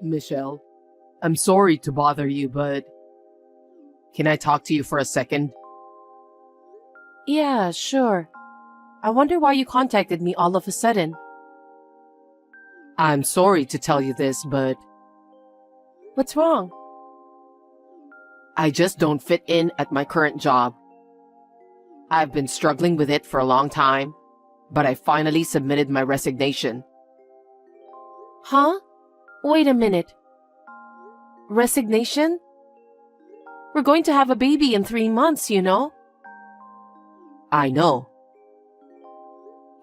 Michelle, I'm sorry to bother you, but can I talk to you for a second? Yeah, sure. I wonder why you contacted me all of a sudden. I'm sorry to tell you this, but What's wrong? I just don't fit in at my current job. I've been struggling with it for a long time, but I finally submitted my resignation. Huh? Wait a minute. Resignation? We're going to have a baby in 3 months, you know? I know.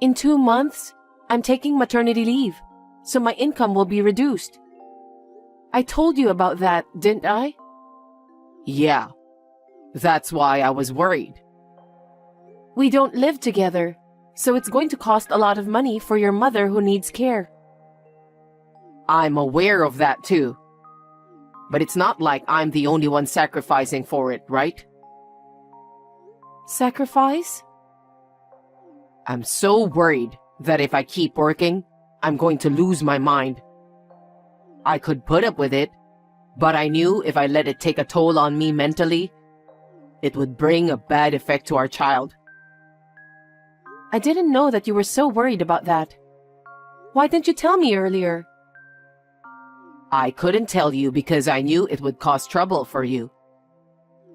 In 2 months, I'm taking maternity leave, so my income will be reduced. I told you about that, didn't I? Yeah, that's why I was worried. We don't live together, so it's going to cost a lot of money for your mother who needs care. I'm aware of that too. But it's not like I'm the only one sacrificing for it, right? Sacrifice? I'm so worried that if I keep working, I'm going to lose my mind. I could put up with it, but I knew if I let it take a toll on me mentally, it would bring a bad effect to our child. I didn't know that you were so worried about that. Why didn't you tell me earlier? I couldn't tell you because I knew it would cause trouble for you.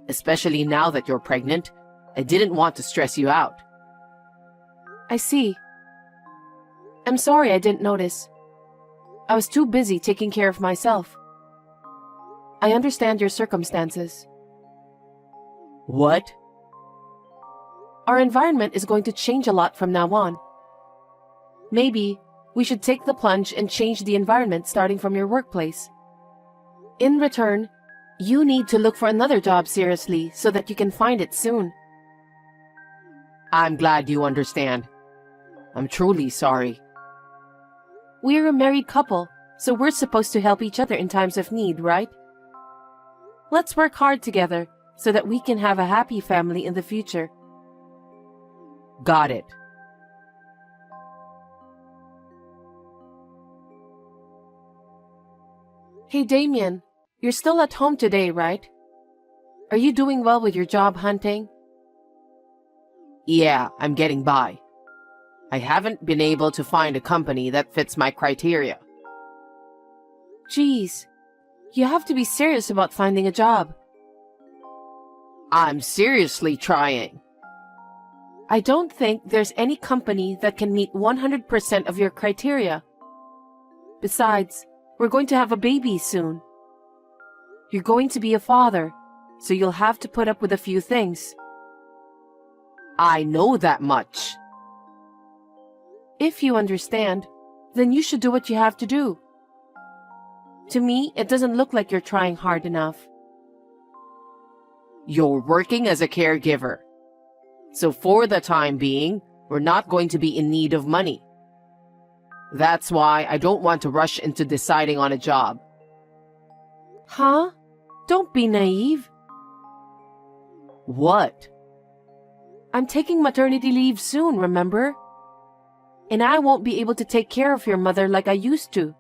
Especially now that you're pregnant, I didn't want to stress you out. I see. I'm sorry I didn't notice. I was too busy taking care of myself. I understand your circumstances. What? Our environment is going to change a lot from now on. Maybe we should take the plunge and change the environment starting from your workplace. In return, you need to look for another job seriously so that you can find it soon. I'm glad you understand. I'm truly sorry. We're a married couple, so we're supposed to help each other in times of need, right? Let's work hard together so that we can have a happy family in the future. Got it. Hey Damien, you're still at home today, right? Are you doing well with your job hunting? Yeah, I'm getting by. I haven't been able to find a company that fits my criteria. Geez, you have to be serious about finding a job. I'm seriously trying. I don't think there's any company that can meet 100% of your criteria. Besides, we're going to have a baby soon. You're going to be a father, so you'll have to put up with a few things. I know that much. If you understand, then you should do what you have to do. To me, it doesn't look like you're trying hard enough. You're working as a caregiver. So for the time being, we're not going to be in need of money. That's why I don't want to rush into deciding on a job. Huh? Don't be naive. What? I'm taking maternity leave soon, remember? And I won't be able to take care of your mother like I used to.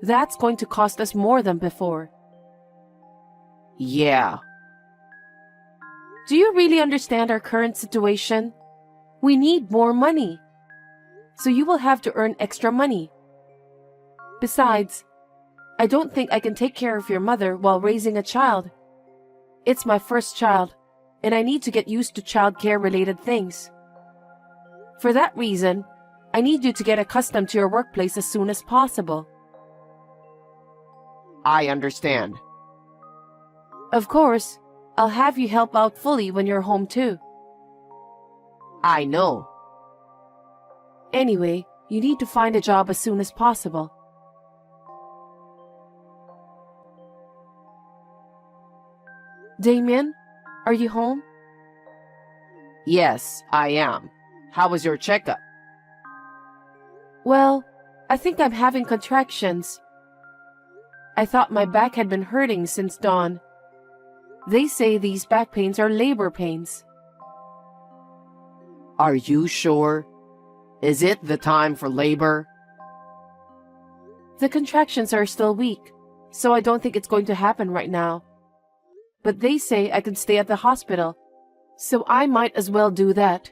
That's going to cost us more than before. Yeah. Do you really understand our current situation? We need more money. So you will have to earn extra money. Besides, I don't think I can take care of your mother while raising a child. It's my first child, and I need to get used to childcare-related things. For that reason, I need you to get accustomed to your workplace as soon as possible. I understand. Of course, I'll have you help out fully when you're home too. I know. Anyway, you need to find a job as soon as possible. Damien, are you home? Yes, I am. How was your checkup? Well, I think I'm having contractions. I thought my back had been hurting since dawn. They say these back pains are labor pains. Are you sure? Is it the time for labor? The contractions are still weak, so I don't think it's going to happen right now. But they say I can stay at the hospital, so I might as well do that.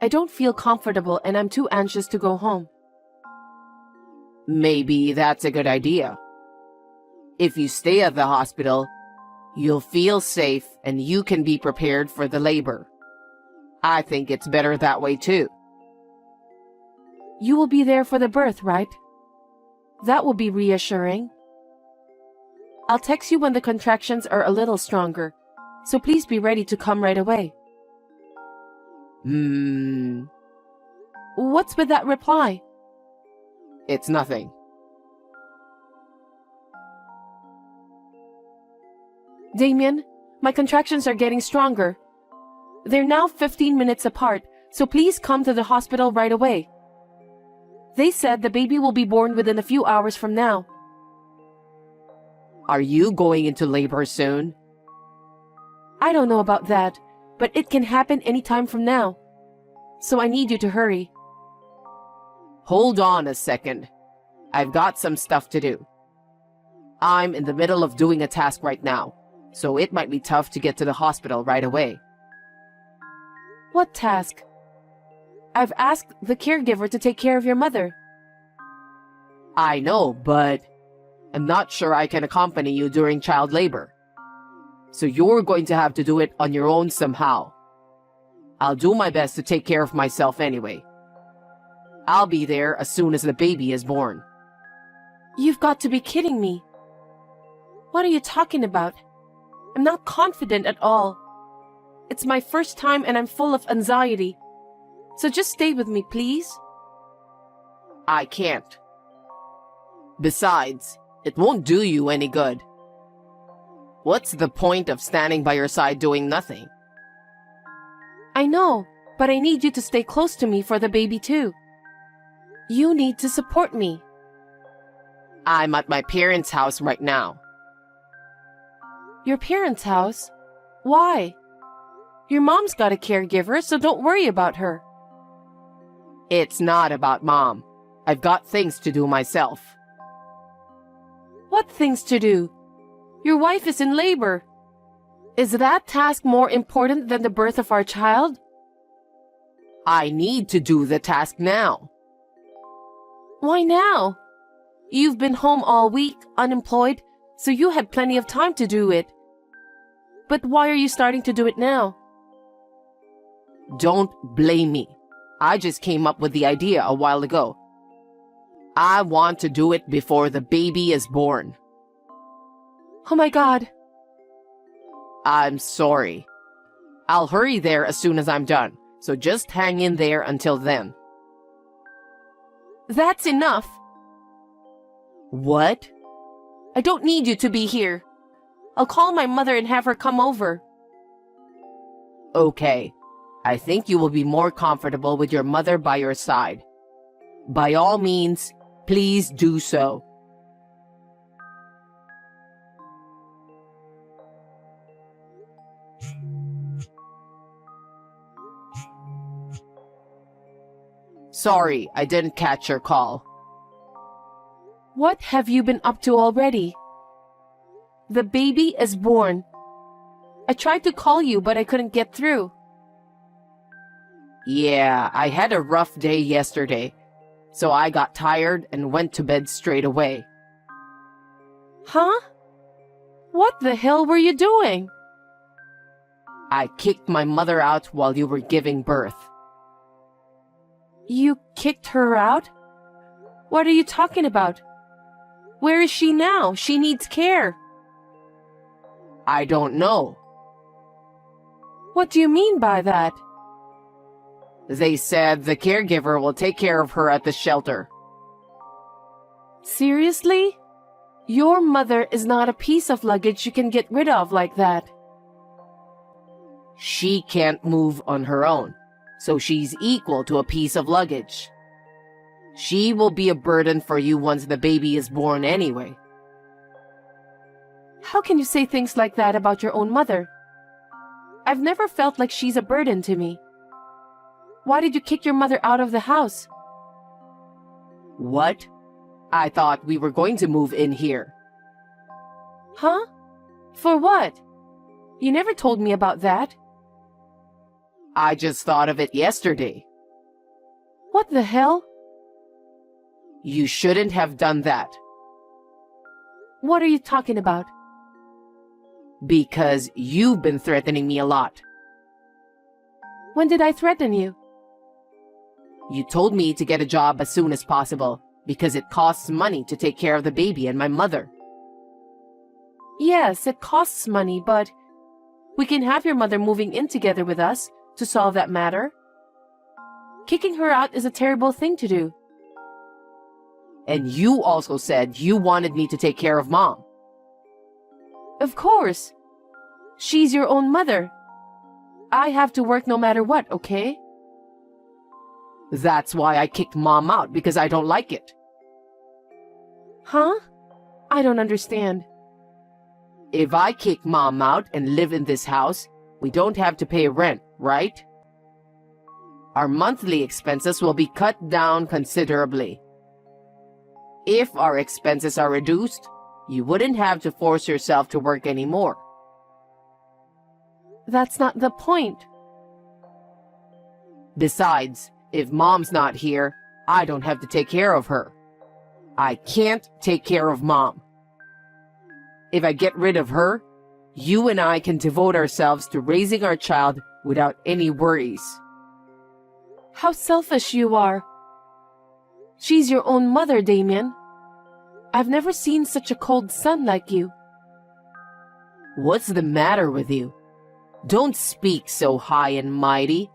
I don't feel comfortable and I'm too anxious to go home. Maybe that's a good idea. If you stay at the hospital, you'll feel safe and you can be prepared for the labor. I think it's better that way too. You will be there for the birth, right? That will be reassuring. I'll text you when the contractions are a little stronger, so please be ready to come right away. What's with that reply? It's nothing. Damien, my contractions are getting stronger. They're now 15 minutes apart, so please come to the hospital right away. They said the baby will be born within a few hours from now. Are you going into labor soon? I don't know about that, but it can happen any time from now. So I need you to hurry. Hold on a second. I've got some stuff to do. I'm in the middle of doing a task right now, so it might be tough to get to the hospital right away. What task? I've asked the caregiver to take care of your mother. I know, but I'm not sure I can accompany you during child labor. So you're going to have to do it on your own somehow. I'll do my best to take care of myself anyway. I'll be there as soon as the baby is born. You've got to be kidding me. What are you talking about? I'm not confident at all. It's my first time and I'm full of anxiety. So just stay with me, please. I can't. Besides, it won't do you any good. What's the point of standing by your side doing nothing? I know, but I need you to stay close to me for the baby too. You need to support me. I'm at my parents' house right now. Your parents' house? Why? Your mom's got a caregiver, so don't worry about her. It's not about Mom. I've got things to do myself. What things to do? Your wife is in labor. Is that task more important than the birth of our child? I need to do the task now. Why now? You've been home all week, unemployed, so you had plenty of time to do it. But why are you starting to do it now? Don't blame me. I just came up with the idea a while ago. I want to do it before the baby is born. Oh my God. I'm sorry. I'll hurry there as soon as I'm done, so just hang in there until then. That's enough. What? I don't need you to be here. I'll call my mother and have her come over. Okay. I think you will be more comfortable with your mother by your side. By all means, please do so. Sorry, I didn't catch your call. What have you been up to already? The baby is born. I tried to call you, but I couldn't get through. Yeah, I had a rough day yesterday, so I got tired and went to bed straight away. Huh? What the hell were you doing? I kicked my mother out while you were giving birth. You kicked her out? What are you talking about? Where is she now? She needs care. I don't know. What do you mean by that? They said the caregiver will take care of her at the shelter. Seriously? Your mother is not a piece of luggage you can get rid of like that. She can't move on her own, so she's equal to a piece of luggage. She will be a burden for you once the baby is born anyway. How can you say things like that about your own mother? I've never felt like she's a burden to me. Why did you kick your mother out of the house? What? I thought we were going to move in here. Huh? For what? You never told me about that. I just thought of it yesterday. What the hell? You shouldn't have done that. What are you talking about? Because you've been threatening me a lot. When did I threaten you? You told me to get a job as soon as possible because it costs money to take care of the baby and my mother. Yes, it costs money, but we can have your mother moving in together with us to solve that matter. Kicking her out is a terrible thing to do. And you also said you wanted me to take care of Mom. Of course. She's your own mother. I have to work no matter what, okay? That's why I kicked Mom out, because I don't like it. Huh? I don't understand. If I kick Mom out and live in this house, we don't have to pay rent, right? Our monthly expenses will be cut down considerably. If our expenses are reduced, you wouldn't have to force yourself to work anymore. That's not the point. Besides, if Mom's not here, I don't have to take care of her. I can't take care of Mom. If I get rid of her, you and I can devote ourselves to raising our child without any worries. How selfish you are. She's your own mother, Damien. I've never seen such a cold son like you. What's the matter with you? Don't speak so high and mighty.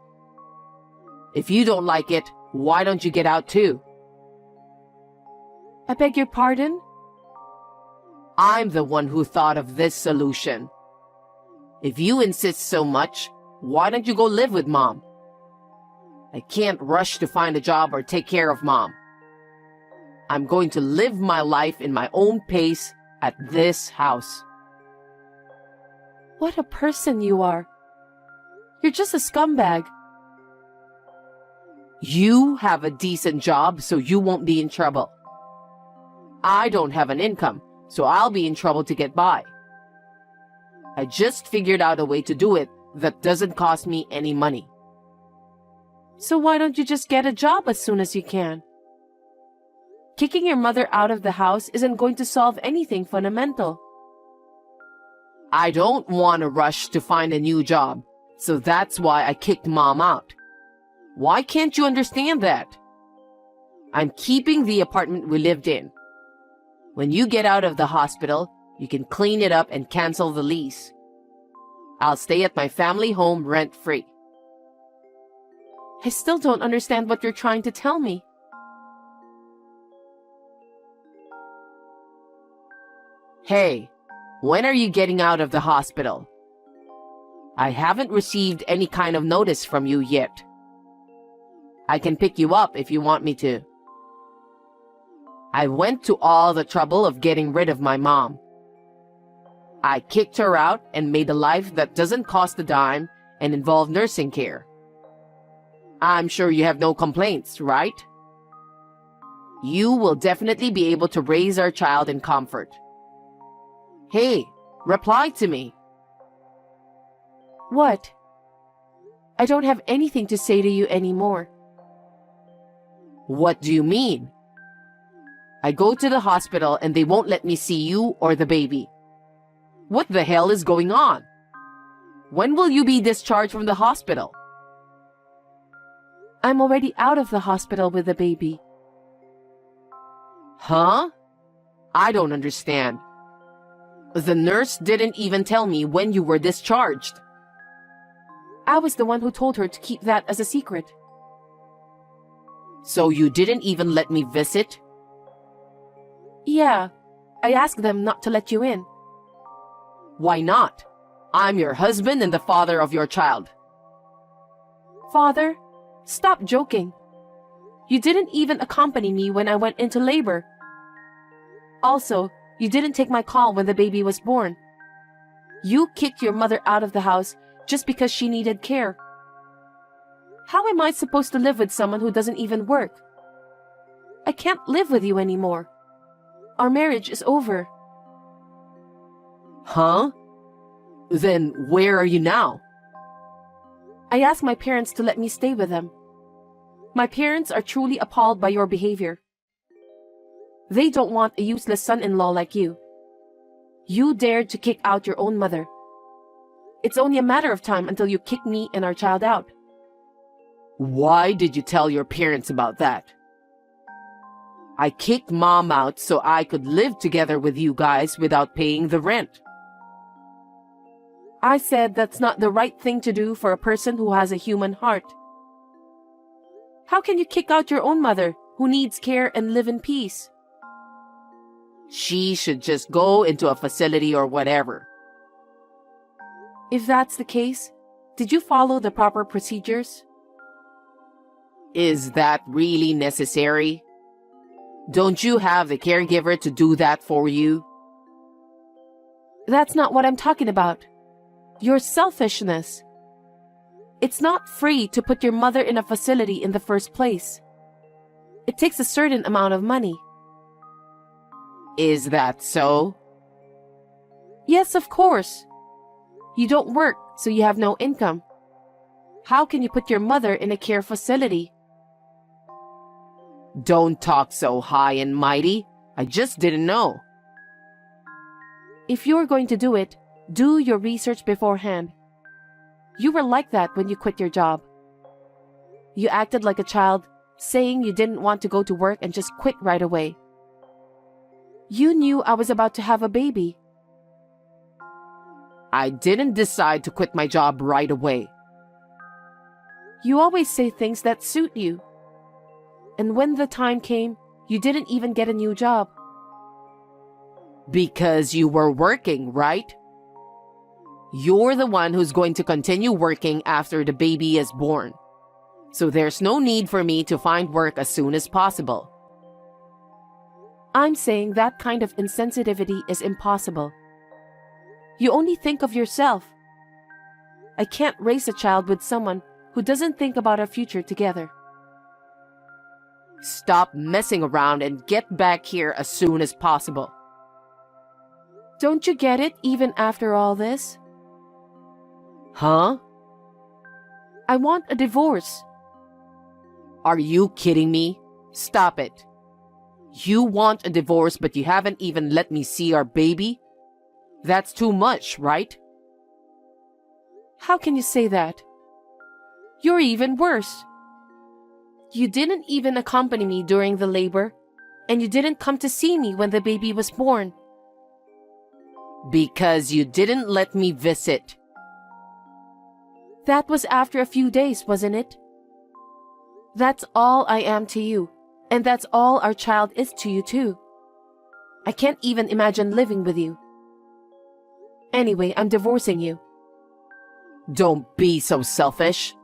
If you don't like it, why don't you get out too? I beg your pardon? I'm the one who thought of this solution. If you insist so much, why don't you go live with Mom? I can't rush to find a job or take care of Mom. I'm going to live my life in my own pace at this house. What a person you are. You're just a scumbag. You have a decent job, so you won't be in trouble. I don't have an income, so I'll be in trouble to get by. I just figured out a way to do it that doesn't cost me any money. So why don't you just get a job as soon as you can? Kicking your mother out of the house isn't going to solve anything fundamental. I don't want to rush to find a new job, so that's why I kicked Mom out. Why can't you understand that? I'm keeping the apartment we lived in. When you get out of the hospital, you can clean it up and cancel the lease. I'll stay at my family home rent-free. I still don't understand what you're trying to tell me. Hey, when are you getting out of the hospital? I haven't received any kind of notice from you yet. I can pick you up if you want me to. I went to all the trouble of getting rid of my mom. I kicked her out and made a life that doesn't cost a dime and involve nursing care. I'm sure you have no complaints, right? You will definitely be able to raise our child in comfort. Hey, reply to me. What? I don't have anything to say to you anymore. What do you mean? I go to the hospital and they won't let me see you or the baby. What the hell is going on? When will you be discharged from the hospital? I'm already out of the hospital with the baby. Huh? I don't understand. The nurse didn't even tell me when you were discharged. I was the one who told her to keep that as a secret. So you didn't even let me visit? Yeah, I asked them not to let you in. Why not? I'm your husband and the father of your child. Father, stop joking. You didn't even accompany me when I went into labor. Also, you didn't take my call when the baby was born. You kicked your mother out of the house just because she needed care. How am I supposed to live with someone who doesn't even work? I can't live with you anymore. our marriage is over. Huh? Then where are you now? I asked my parents to let me stay with them. My parents are truly appalled by your behavior. They don't want a useless son-in-law like you. You dared to kick out your own mother. It's only a matter of time until you kick me and our child out. Why did you tell your parents about that? I kicked Mom out so I could live together with you guys without paying the rent. I said that's not the right thing to do for a person who has a human heart. How can you kick out your own mother who needs care and live in peace? She should just go into a facility or whatever. If that's the case, did you follow the proper procedures? Is that really necessary? Don't you have the caregiver to do that for you? That's not what I'm talking about. Your selfishness. It's not free to put your mother in a facility in the first place. It takes a certain amount of money. Is that so? Yes, of course. You don't work, so you have no income. How can you put your mother in a care facility? Don't talk so high and mighty. I just didn't know. If you're going to do it, do your research beforehand. You were like that when you quit your job. You acted like a child, saying you didn't want to go to work and just quit right away. You knew I was about to have a baby. I didn't decide to quit my job right away. You always say things that suit you. And when the time came, you didn't even get a new job. Because you were working, right? You're the one who's going to continue working after the baby is born. So there's no need for me to find work as soon as possible. I'm saying that kind of insensitivity is impossible. You only think of yourself. I can't raise a child with someone who doesn't think about our future together. Stop messing around and get back here as soon as possible. Don't you get it even after all this? Huh? I want a divorce. Are you kidding me? Stop it. You want a divorce, but you haven't even let me see our baby? That's too much, right? How can you say that? You're even worse. You didn't even accompany me during the labor, and you didn't come to see me when the baby was born. Because you didn't let me visit. That was after a few days, wasn't it? That's all I am to you, and that's all our child is to you too. I can't even imagine living with you. Anyway, I'm divorcing you. Don't be so selfish.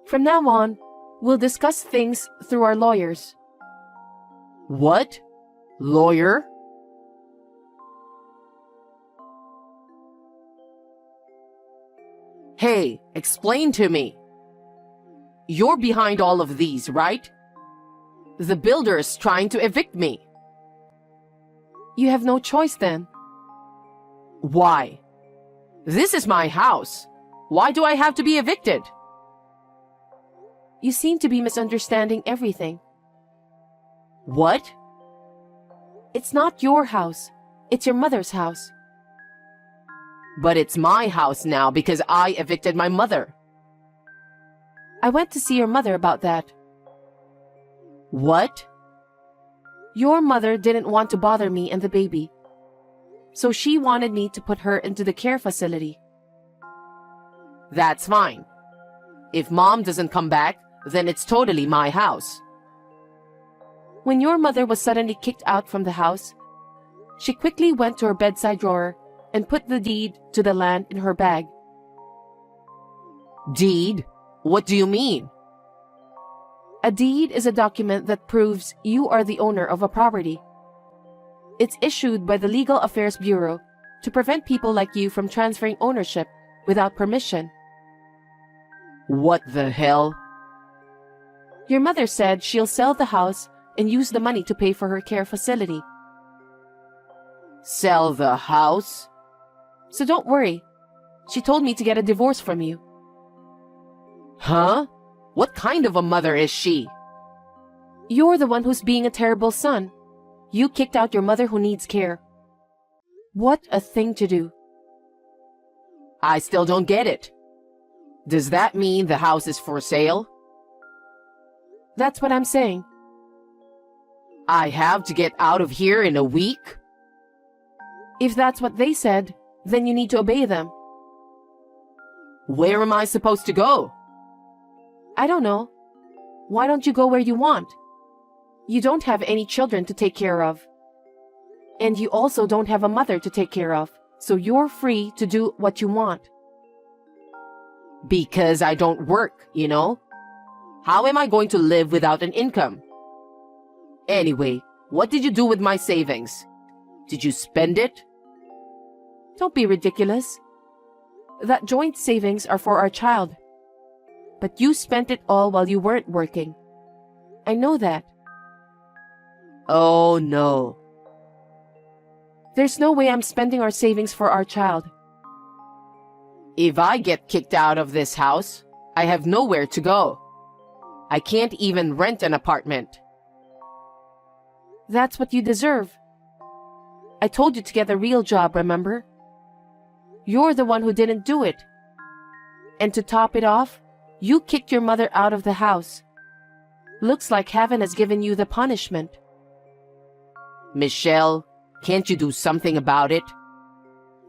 From now on, we'll discuss things through our lawyers. What? Lawyer? Hey, explain to me. You're behind all of these, right? The builder's trying to evict me. You have no choice then. Why? This is my house. Why do I have to be evicted? You seem to be misunderstanding everything. What? It's not your house. It's your mother's house. But it's my house now because I evicted my mother. I went to see your mother about that. What? Your mother didn't want to bother me and the baby, so she wanted me to put her into the care facility. That's fine. If Mom doesn't come back, then it's totally my house. When your mother was suddenly kicked out from the house, she quickly went to her bedside drawer and put the deed to the land in her bag. Deed? What do you mean? A deed is a document that proves you are the owner of a property. It's issued by the Legal Affairs Bureau to prevent people like you from transferring ownership without permission. What the hell? Your mother said she'll sell the house and use the money to pay for her care facility. Sell the house? So don't worry. She told me to get a divorce from you. Huh? What kind of a mother is she? You're the one who's being a terrible son. You kicked out your mother who needs care. What a thing to do. I still don't get it. Does that mean the house is for sale? That's what I'm saying. I have to get out of here in a week? If that's what they said, then you need to obey them. Where am I supposed to go? I don't know. Why don't you go where you want? You don't have any children to take care of. And you also don't have a mother to take care of, so you're free to do what you want. Because I don't work, you know? How am I going to live without an income? Anyway, what did you do with my savings? Did you spend it? Don't be ridiculous. That joint savings are for our child. But you spent it all while you weren't working. I know that. Oh no. There's no way I'm spending our savings for our child. If I get kicked out of this house, I have nowhere to go. I can't even rent an apartment. That's what you deserve. I told you to get a real job, remember? You're the one who didn't do it. And to top it off, you kicked your mother out of the house. Looks like heaven has given you the punishment. Michelle, can't you do something about it?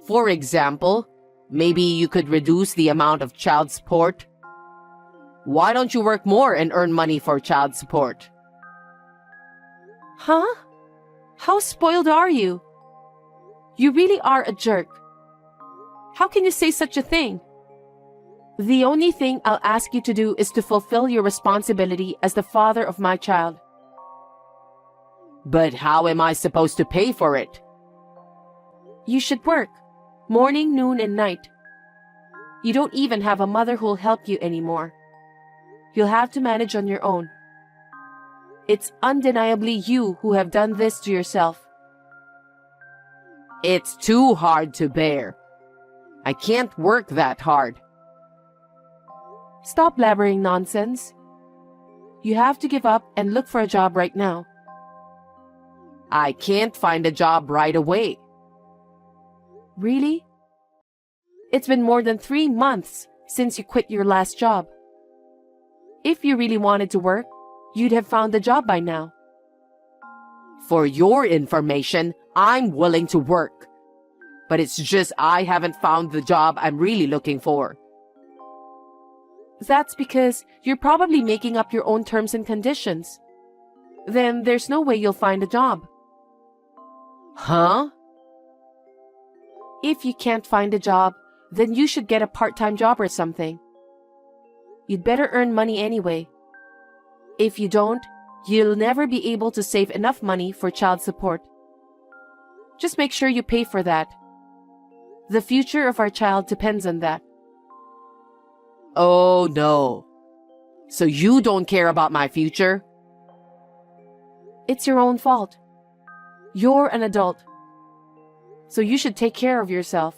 For example, maybe you could reduce the amount of child support. Why don't you work more and earn money for child support? Huh? How spoiled are you? You really are a jerk. How can you say such a thing? The only thing I'll ask you to do is to fulfill your responsibility as the father of my child. But how am I supposed to pay for it? You should work, morning, noon, and night. You don't even have a mother who'll help you anymore. You'll have to manage on your own. It's undeniably you who have done this to yourself. It's too hard to bear. I can't work that hard. Stop blabbering nonsense. You have to give up and look for a job right now. I can't find a job right away. Really? It's been more than 3 months since you quit your last job. If you really wanted to work, you'd have found a job by now. For your information, I'm willing to work. But it's just I haven't found the job I'm really looking for. That's because you're probably making up your own terms and conditions. Then there's no way you'll find a job. Huh? If you can't find a job, then you should get a part-time job or something. You'd better earn money anyway. If you don't, you'll never be able to save enough money for child support. Just make sure you pay for that. The future of our child depends on that. Oh no. So you don't care about my future? It's your own fault. You're an adult. So you should take care of yourself.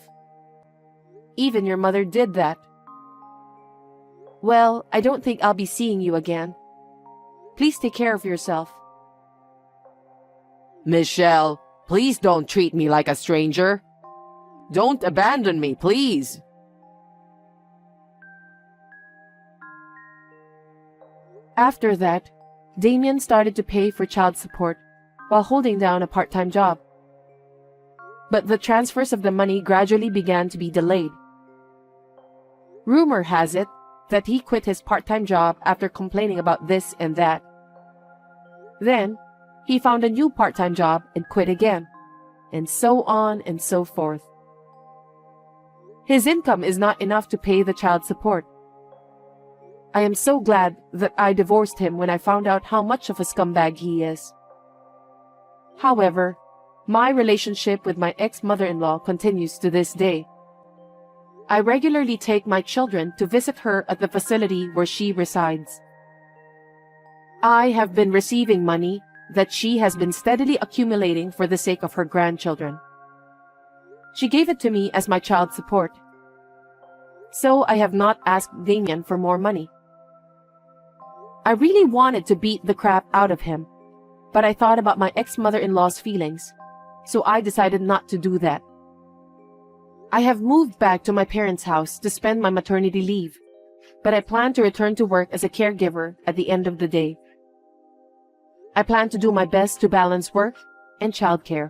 Even your mother did that. Well, I don't think I'll be seeing you again. Please take care of yourself. Michelle, please don't treat me like a stranger. Don't abandon me, please. After that, Damien started to pay for child support while holding down a part-time job. But the transfers of the money gradually began to be delayed. Rumor has it that he quit his part-time job after complaining about this and that. Then, he found a new part-time job and quit again, and so on and so forth. His income is not enough to pay the child support. I am so glad that I divorced him when I found out how much of a scumbag he is. However, my relationship with my ex-mother-in-law continues to this day. I regularly take my children to visit her at the facility where she resides. I have been receiving money that she has been steadily accumulating for the sake of her grandchildren. She gave it to me as my child support. So I have not asked Damien for more money. I really wanted to beat the crap out of him, but I thought about my ex-mother-in-law's feelings, so I decided not to do that. I have moved back to my parents' house to spend my maternity leave, but I plan to return to work as a caregiver at the end of the day. I plan to do my best to balance work and childcare.